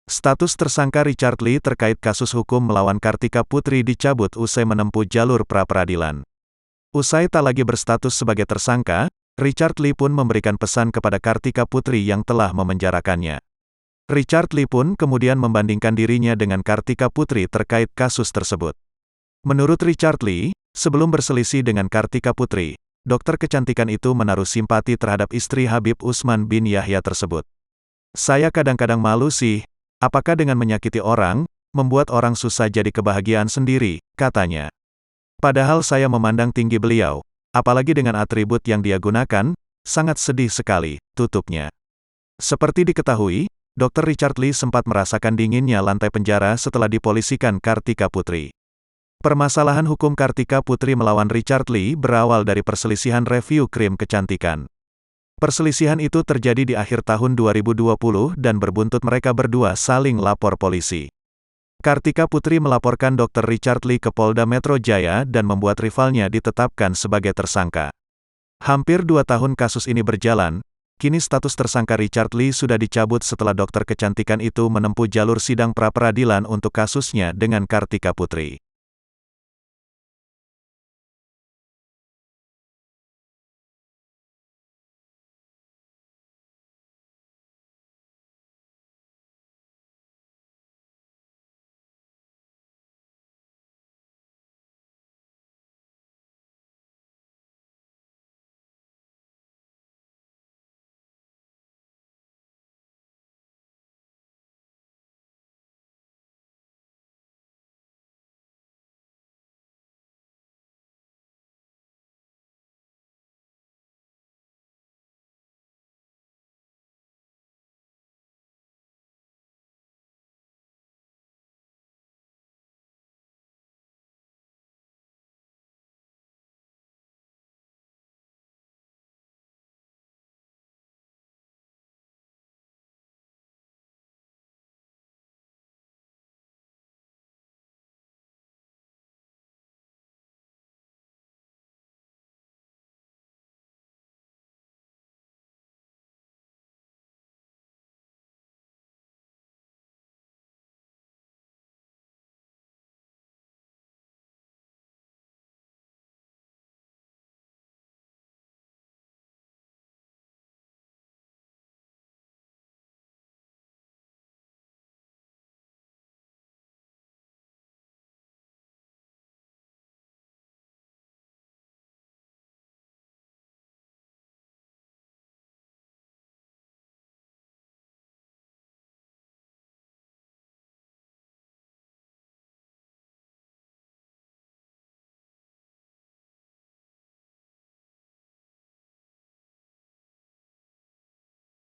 Status tersangka Richard Lee terkait kasus hukum melawan Kartika Putri dicabut usai menempuh jalur pra-peradilan. Usai tak lagi berstatus sebagai tersangka, Richard Lee pun memberikan pesan kepada Kartika Putri yang telah memenjarakannya. Richard Lee pun kemudian membandingkan dirinya dengan Kartika Putri terkait kasus tersebut. Menurut Richard Lee, sebelum berselisih dengan Kartika Putri, dokter kecantikan itu menaruh simpati terhadap istri Habib Usman bin Yahya tersebut. "Saya kadang-kadang malu sih, apakah dengan menyakiti orang, membuat orang susah jadi kebahagiaan sendiri," katanya. "Padahal saya memandang tinggi beliau, apalagi dengan atribut yang dia gunakan, sangat sedih sekali," tutupnya. Seperti diketahui, Dr. Richard Lee sempat merasakan dinginnya lantai penjara setelah dipolisikan Kartika Putri. Permasalahan hukum Kartika Putri melawan Richard Lee berawal dari perselisihan review krim kecantikan. Perselisihan itu terjadi di akhir tahun 2020 dan berbuntut mereka berdua saling lapor polisi. Kartika Putri melaporkan Dr. Richard Lee ke Polda Metro Jaya dan membuat rivalnya ditetapkan sebagai tersangka. Hampir 2 tahun kasus ini berjalan, kini status tersangka Richard Lee sudah dicabut setelah dokter kecantikan itu menempuh jalur sidang pra-peradilan untuk kasusnya dengan Kartika Putri.